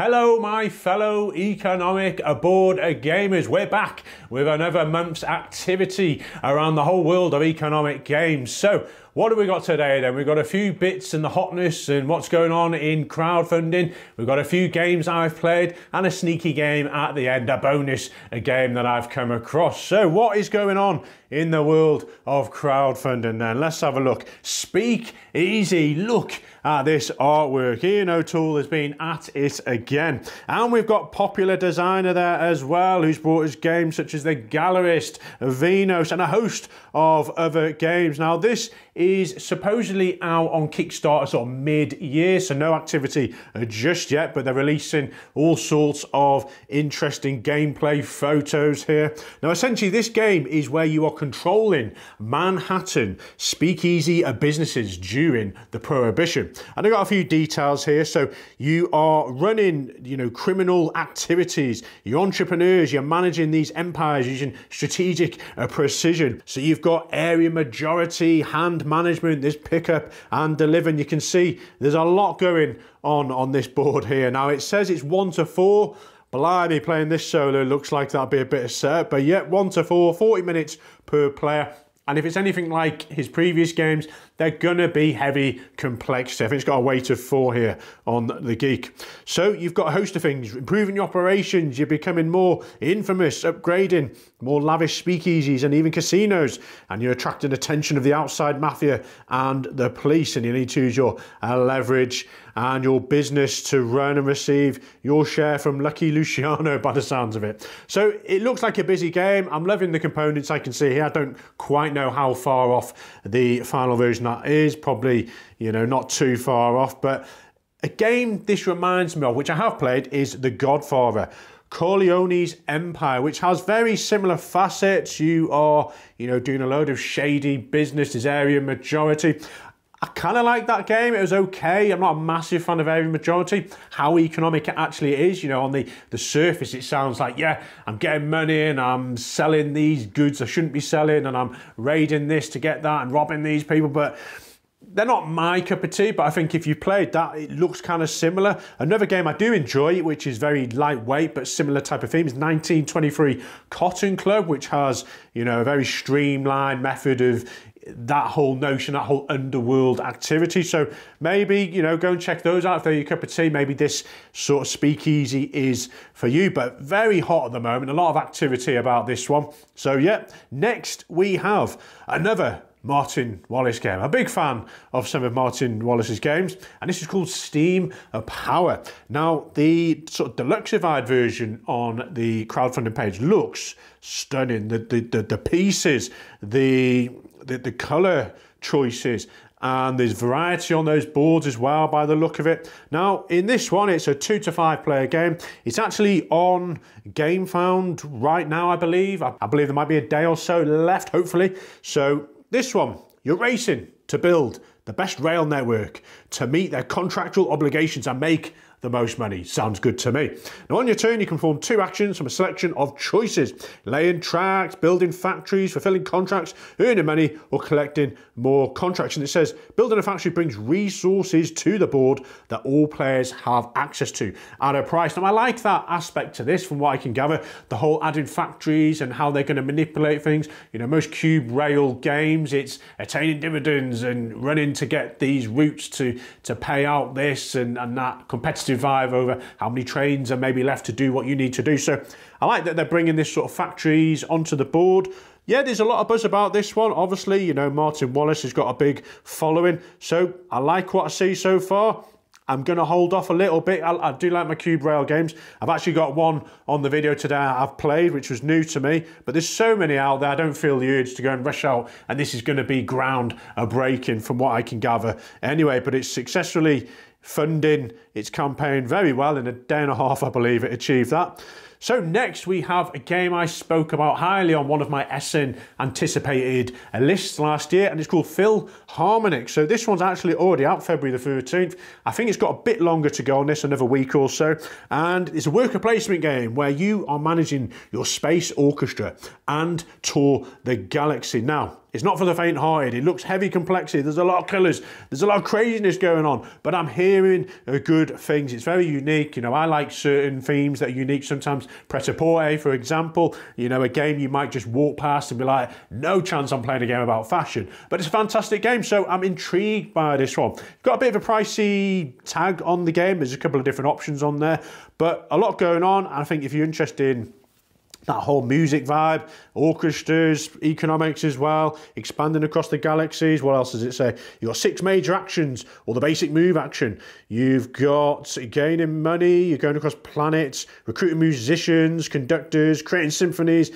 Hello, my fellow economic aboard gamers. We're back with another month's activity around the whole world of economic games. So, what have we got today then? We've got a few bits and the hotness and what's going on in crowdfunding. We've got a few games I've played and a sneaky game at the end, a bonus game that I've come across. So, what is going on in the world of crowdfunding then? Let's have a look. Speak Easy. Look at this artwork. Ian O'Toole has been at it again. And we've got Popular Designer there as well, who's brought us games such as The Gallerist, Venus, and a host of other games. Now, this is supposedly out on Kickstarter sort of mid-year, so no activity just yet, but they're releasing all sorts of interesting gameplay photos here. Now, essentially, this game is where you are controlling Manhattan speakeasy businesses during the Prohibition. And I've got a few details here. So you are running, criminal activities, you're entrepreneurs, you're managing these empires using strategic precision. So you've got area majority, hand management, this pick up and deliver. And you can see there's a lot going on this board here. Now it says it's 1 to 4. Blimey, playing this solo looks like that'll be a bit of setup, but yet 1 to 4, 40 minutes per player. And if it's anything like his previous games, they're gonna be heavy complexity. I think it's got a weight of 4 here on the Geek. So you've got a host of things, improving your operations, you're becoming more infamous, upgrading, more lavish speakeasies and even casinos, and you're attracting attention of the outside mafia and the police, and you need to use your leverage and your business to run and receive your share from Lucky Luciano by the sounds of it. So it looks like a busy game. I'm loving the components I can see here. I don't quite know how far off the final version that is. Probably, not too far off, but a game this reminds me of, which I have played, is The Godfather. Corleone's Empire, which has very similar facets. You are, doing a load of shady business, as area majority. I kind of like that game. It was okay. I'm not a massive fan of area majority. How economic it actually is, on the surface, it sounds like, yeah, I'm getting money and I'm selling these goods I shouldn't be selling and I'm raiding this to get that and robbing these people, but they're not my cup of tea. But I think if you played that, it looks kind of similar. Another game I do enjoy, which is very lightweight but similar type of theme, is 1923 Cotton Club, which has, a very streamlined method of that whole notion, that whole underworld activity. So maybe, go and check those out if they're your cup of tea. Maybe this sort of speakeasy is for you, but very hot at the moment. A lot of activity about this one. So yeah, next we have another Martin Wallace game. I'm a big fan of some of Martin Wallace's games, and this is called Steam Power. Now, the sort of deluxified version on the crowdfunding page looks stunning. The pieces, the color choices, and there's variety on those boards as well by the look of it. Now, in this one, it's a 2 to 5 player game. It's actually on GameFound right now, I believe. I believe there might be a day or so left, hopefully. So this one, you're racing to build the best rail network to meet their contractual obligations and make the most money. Sounds good to me. Now, on your turn, you can perform 2 actions from a selection of choices: laying tracks, building factories, fulfilling contracts, earning money, or collecting more contracts. And it says, building a factory brings resources to the board that all players have access to at a price. Now, I like that aspect to this from what I can gather, the whole adding factories and how they're going to manipulate things. Most cube rail games, it's attaining dividends and running to get these routes to pay out this and that competitive vibe over how many trains are maybe left to do what you need to do. So I like that they're bringing this sort of factories onto the board. Yeah, there's a lot of buzz about this one. Obviously, Martin Wallace has got a big following. So I like what I see so far. I'm going to hold off a little bit. I do like my cube rail games. I've actually got one on the video today I've played, which was new to me, but there's so many out there. I don't feel the urge to go and rush out, and this is going to be ground breaking from what I can gather anyway. But it's successfully funding its campaign very well. In a day and a half, I believe it achieved that. So next we have a game I spoke about highly on one of my Essen anticipated lists last year, and it's called PhilHarmonic. So this one's actually already out, February the 13th. I think it's got a bit longer to go on this, another week or so. And it's a worker placement game where you are managing your space orchestra and tour the galaxy. Now, It's not for the faint-hearted. It looks heavy complexity. There's a lot of colours. There's a lot of craziness going on. But I'm hearing good things. It's very unique. You know, I like certain themes that are unique. Sometimes Pret-a-Porter, for example. You know, a game you might just walk past and be like, no chance I'm playing a game about fashion. But it's a fantastic game, so I'm intrigued by this one. Got a bit of a pricey tag on the game. There's a couple of different options on there. But a lot going on. And I think if you're interested in that whole music vibe, orchestras, economics as well, expanding across the galaxies. What else does it say? You've got 6 major actions, or the basic move action. You've got gaining money, you're going across planets, recruiting musicians, conductors, creating symphonies.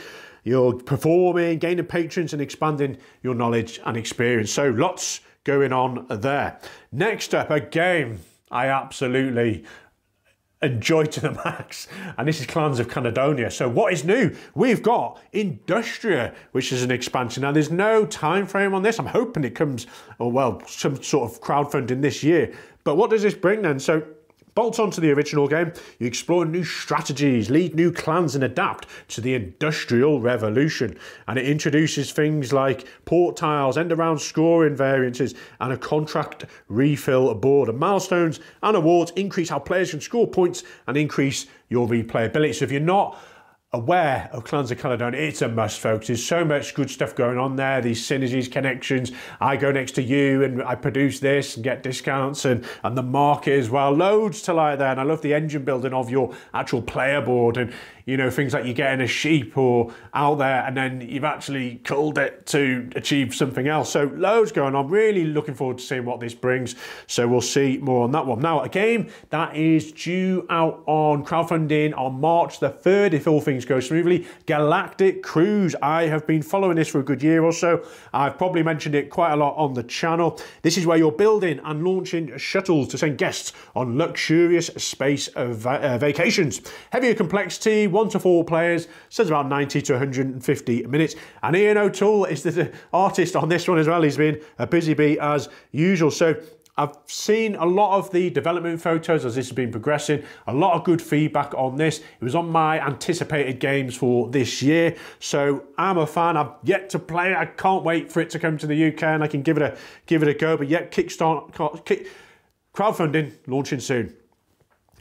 You're performing, gaining patrons, and expanding your knowledge and experience. So lots going on there. Next up, a game I absolutely enjoy to the max, and this is Clans of Caledonia. So what is new? We've got Industria, which is an expansion. Now there's no time frame on this. I'm hoping it comes, or well, some sort of crowdfunding this year. But what does this bring then? So bolt onto the original game, you explore new strategies, lead new clans and adapt to the Industrial Revolution. And it introduces things like port tiles, end-around scoring variances, and a contract refill board. And milestones and awards increase how players can score points and increase your replayability. So if you're not aware of Clans of Caledonia, it's a must, folks. There's so much good stuff going on there, these synergies, connections. I go next to you and I produce this and get discounts, and the market as well. Loads to like there, and I love the engine building of your actual player board, and you know, things like you getting a sheep or out there and then you've actually culled it to achieve something else. So loads going on. Really looking forward to seeing what this brings. So we'll see more on that one. Now, a game that is due out on crowdfunding on March the 3rd, if all things go smoothly, Galactic Cruise. I have been following this for a good year or so. I've probably mentioned it quite a lot on the channel. This is where you're building and launching shuttles to send guests on luxurious space vacations. Heavier complexity, 1 to 4 players, says about 90 to 150 minutes. And Ian O'Toole is the artist on this one as well. He's been a busy bee as usual. So I've seen a lot of the development photos as this has been progressing. A lot of good feedback on this. It was on my anticipated games for this year. So I'm a fan. I've yet to play it. I can't wait for it to come to the UK and I can give it a go. But yet, crowdfunding launching soon.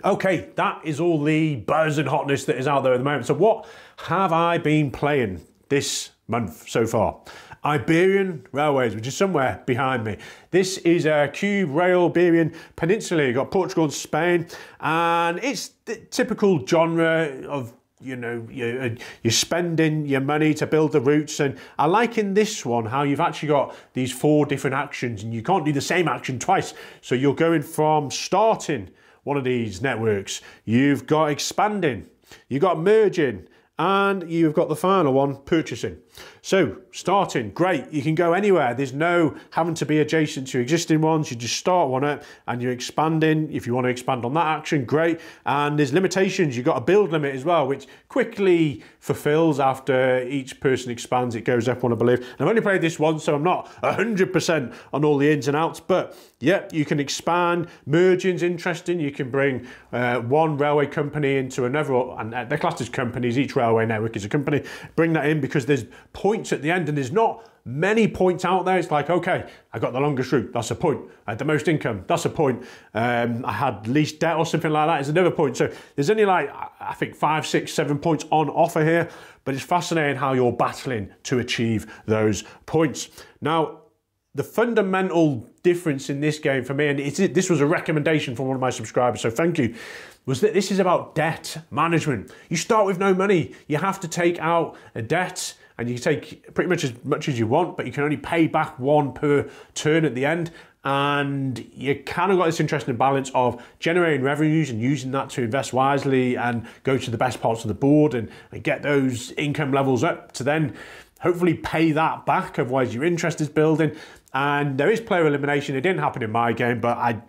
Okay, that is all the buzz and hotness that is out there at the moment. So what have I been playing this month so far? Iberian Railways, which is somewhere behind me. This is a Cube Rail Iberian Peninsula. You've got Portugal and Spain, and it's the typical genre of, you know, you're spending your money to build the routes. And I like in this one how you've actually got these 4 different actions and you can't do the same action twice. So you're going from starting one of these networks, you've got expanding, you've got merging, and you've got the final one, purchasing. So starting, great, you can go anywhere. There's no having to be adjacent to existing ones. You just start one up and you're expanding. If you want to expand on that action, great. And there's limitations. You've got a build limit as well, which quickly fulfills after each person expands. It goes up one, I believe. And I've only played this once, so I'm not 100% on all the ins and outs, but yeah, you can expand. Merging's interesting. You can bring one railway company into another, and they're classed as companies. Each railway network is a company. Bring that in because there's points at the end, and there's not many points out there. It's like, okay, I got the longest route, that's a point. I had the most income, that's a point. I had least debt or something like that, is another point. So there's only like, I think 5, 6, 7 points on offer here, but it's fascinating how you're battling to achieve those points. Now, the fundamental difference in this game for me, and this was a recommendation from one of my subscribers, so thank you, was that this is about debt management. You start with no money. You have to take out a debt, and you take pretty much as you want, but you can only pay back 1 per turn at the end. And you kind of got this interesting balance of generating revenues and using that to invest wisely and go to the best parts of the board and get those income levels up to then hopefully pay that back. Otherwise, your interest is building. And there is player elimination. It didn't happen in my game, but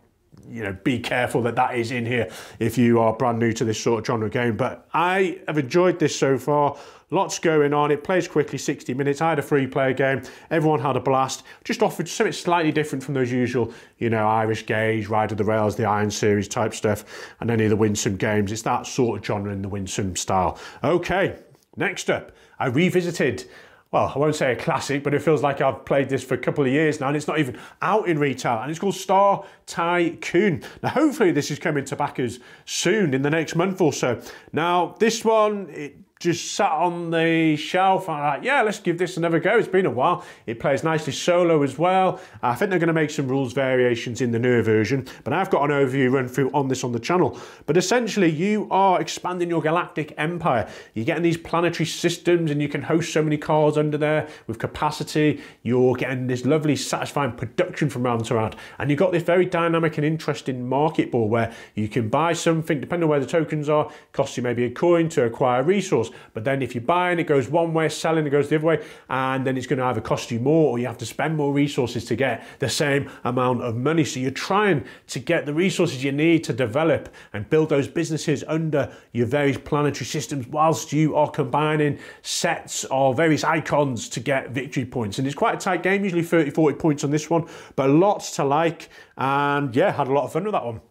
be careful that is in here if you are brand new to this sort of genre game. But I have enjoyed this so far. Lots going on. It plays quickly, 60 minutes. I had a 3-player game. Everyone had a blast. Just offered something slightly different from those usual, Irish Gauge, Ride of the Rails, the Iron Series type stuff, and any of the Winsome games. It's that sort of genre in the Winsome style. Okay, next up, I revisited well, I won't say a classic, but it feels like I've played this for a couple of years now, and it's not even out in retail, and it's called Star Tycoon. Now, hopefully this is coming to backers soon, in the next month or so. Now, this one, it just sat on the shelf. I'm like, yeah, let's give this another go. It's been a while. It plays nicely solo as well. I think they're going to make some rules variations in the newer version, but I've got an overview run through on this on the channel. But essentially, you are expanding your galactic empire. You're getting these planetary systems, and you can host so many cards under there with capacity. You're getting this lovely, satisfying production from round to round, and you've got this very dynamic and interesting market board where you can buy something, depending on where the tokens are, costs you maybe a coin to acquire a resource. But then if you're buying, it goes one way, selling, it goes the other way, and then it's going to either cost you more, or you have to spend more resources to get the same amount of money. So you're trying to get the resources you need to develop and build those businesses under your various planetary systems, whilst you are combining sets of various icons to get victory points. And it's quite a tight game, usually 30, 40 points on this one, but lots to like, and yeah, had a lot of fun with that one.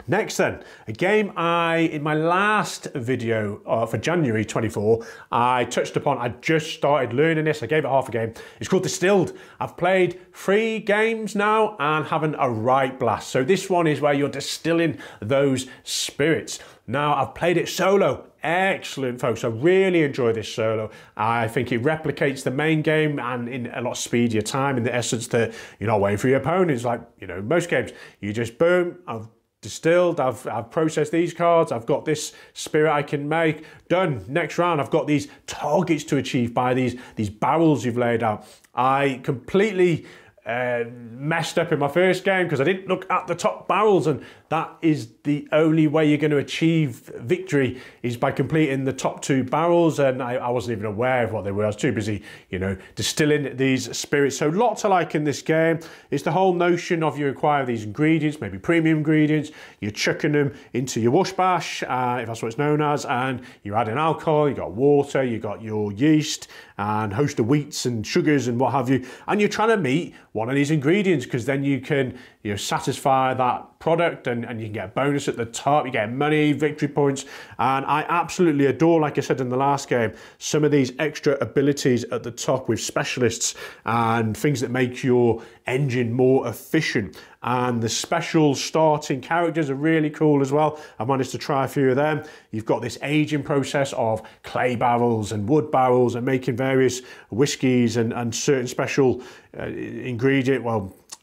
Next then, a game in my last video for January 24, I touched upon. I just started learning this. I gave it half a game. It's called Distilled. I've played 3 games now and having a right blast. So this one is where you're distilling those spirits. Now, I've played it solo. Excellent, folks. I really enjoy this solo. I think it replicates the main game and in a lot speedier time, in the essence that you're not waiting for your opponents. Like, you know, most games, you just boom, I've distilled, I've processed these cards, I've got this spirit I can make, done. Next round, I've got these targets to achieve by these barrels you've laid out. I completely messed up in my first game because I didn't look at the top barrels, and that is the only way you're going to achieve victory, is by completing the top 2 barrels, and I wasn't even aware of what they were. I was too busy, you know, distilling these spirits. So lots to like in this game. It's the whole notion of you acquire these ingredients, maybe premium ingredients, you're chucking them into your wash bash, if that's what it's known as, and you're adding alcohol, you got water, you got your yeast, and host of wheats and sugars and what have you, and you're trying to meet one of these ingredients, because then you can, you know, satisfy that product, and you can get a bonus at the top, you get money, victory points, and I absolutely adore, like I said in the last game, some of these extra abilities at the top with specialists and things that make your engine more efficient. And the special starting characters are really cool as well. I've managed to try a few of them. You've got this aging process of clay barrels and wood barrels, and making various whiskies and certain special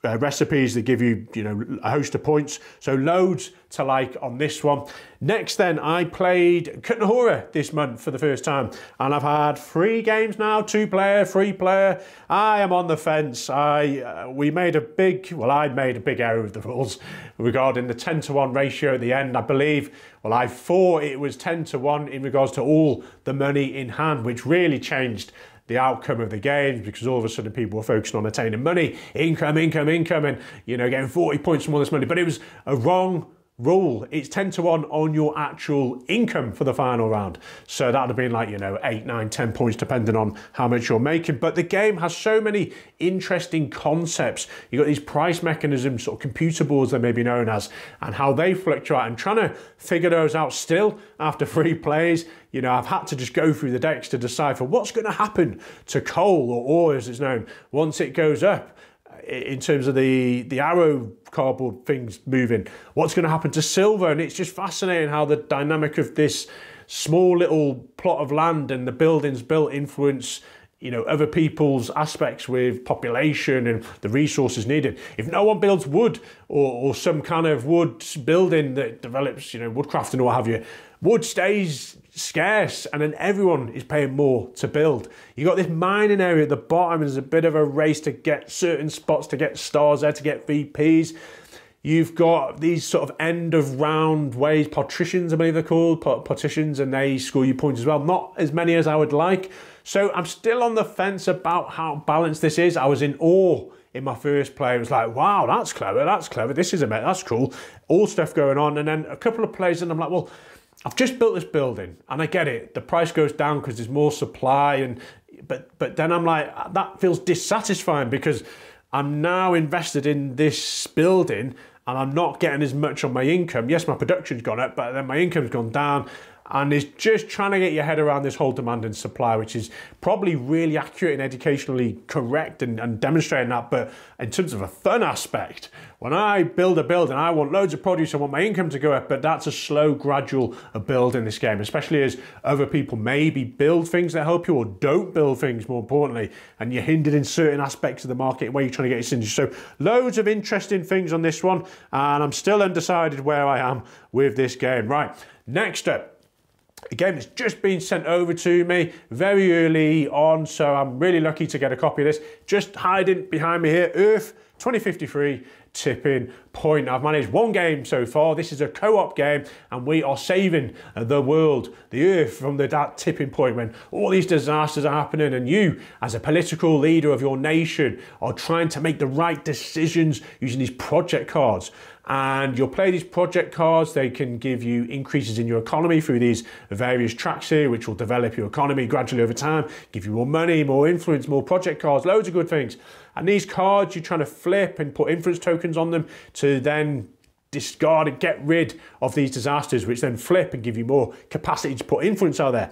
recipes that give you, you know, a host of points. So loads to like on this one. Next then, I played Kutnahora this month for the first time, and I've had 3 games now, 2-player, 3-player. I am on the fence. I made a big error with the rules regarding the 10-to-1 ratio at the end. I believe, I thought it was 10-to-1 in regards to all the money in hand, which really changed the outcome of the games, because all of a sudden people were focusing on attaining money, income, and, you know, getting 40 points from all this money. But it was a wrong rule. It's 10-to-1 on your actual income for the final round. So that would have been like, you know, 8, 9, 10 points depending on how much you're making. But the game has so many interesting concepts. You've got these price mechanisms, sort of computer boards they may be known as, and how they fluctuate, and trying to figure those out still after 3 plays. You know, I've had to just go through the decks to decipher what's going to happen to coal, or ore as it's known, once it goes up, in terms of the arrow cardboard things moving. What's going to happen to silver? And it's just fascinating how the dynamic of this small little plot of land and the buildings built influence, you know, other people's aspects with population and the resources needed. If no one builds wood, or some kind of wood building that develops, you know, woodcrafting or what have you, wood stays scarce, and then everyone is paying more to build. You got this mining area at the bottom, and there's a bit of a race to get certain spots, to get stars there, to get VPs. You've got these sort of end of round ways, partitions, I believe they're called, partitions, and they score you points as well. Not as many as I would like. So I'm still on the fence about how balanced this is. I was in awe in my first play. It was like, wow, that's clever, this is that's cool. All stuff going on, and then a couple of plays, and I'm like, well, I've just built this building, and I get it. The price goes down because there's more supply, but then I'm like, that feels dissatisfying, because I'm now invested in this building and I'm not getting as much on my income. Yes, my production's gone up, but then my income's gone down. and it's just trying to get your head around this whole demand and supply, which is probably really accurate and educationally correct and demonstrating that. But in terms of a fun aspect, when I build a building, I want loads of produce, I want my income to go up, but that's a slow, gradual build in this game, especially as other people maybe build things that help you or don't build things, more importantly, and you're hindered in certain aspects of the market where you're trying to get your synergy. So loads of interesting things on this one, and I'm still undecided where I am with this game. Right, next up, a game that's just been sent over to me very early on, so I'm really lucky to get a copy of this. Just hiding behind me here, Earth 2053 Tipping Point. I've managed one game so far. This is a co-op game, and we are saving the world, the Earth, from that tipping point when all these disasters are happening, and you, as a political leader of your nation, are trying to make the right decisions using these project cards. And you'll play these project cards. They can give you increases in your economy through these various tracks here, which will develop your economy gradually over time, give you more money, more influence, more project cards, loads of good things. And these cards, you're trying to flip and put influence tokens on them to then discard and get rid of these disasters, which then flip and give you more capacity to put influence out there.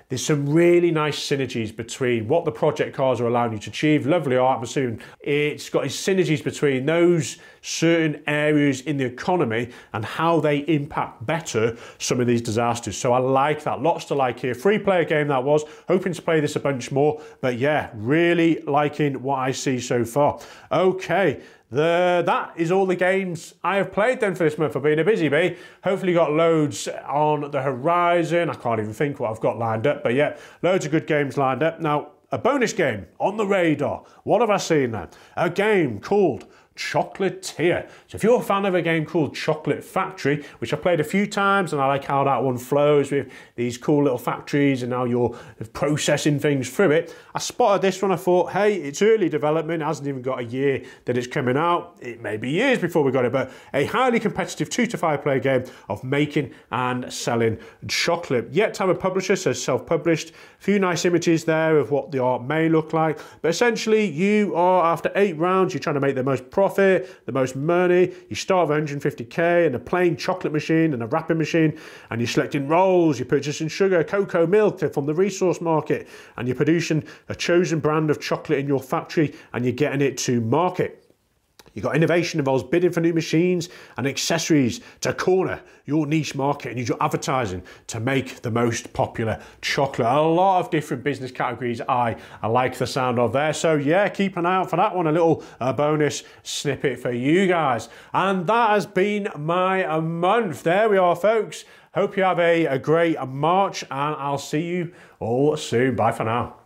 There's some really nice synergies between what the project cards are allowing you to achieve. Lovely art, I'm assuming. It's got synergies between those certain areas in the economy and how they impact better some of these disasters. So I like that. Lots to like here. Free player game that was. Hoping to play this a bunch more. But yeah, really liking what I see so far. Okay. That is all the games I have played then for this month. I've been a busy bee. Hopefully got loads on the horizon. I can't even think what I've got lined up, but yeah, loads of good games lined up. Now, a bonus game on the radar. What have I seen then? A game called Chocolatier. So if you're a fan of a game called Chocolate Factory, which I've played a few times, and I like how that one flows with these cool little factories and now you're processing things through it, I spotted this one. I thought, hey, it's early development, it hasn't even got a year that it's coming out. It may be years before we got it, but a highly competitive 2 to 5 player game of making and selling chocolate. Yet to have a publisher, says self-published. A few nice images there of what the art may look like, but essentially you are, after 8 rounds, you're trying to make the most profit, the most money. You start with 150k and a plain chocolate machine and a wrapping machine, and you're selecting rolls, you're purchasing sugar, cocoa, milk from the resource market, and you're producing a chosen brand of chocolate in your factory and you're getting it to market. You've got innovation involves bidding for new machines and accessories to corner your niche market and use your advertising to make the most popular chocolate. A lot of different business categories I like the sound of there. So yeah, keep an eye out for that one. A little bonus snippet for you guys. And that has been my month. There we are, folks. Hope you have a great March, and I'll see you all soon. Bye for now.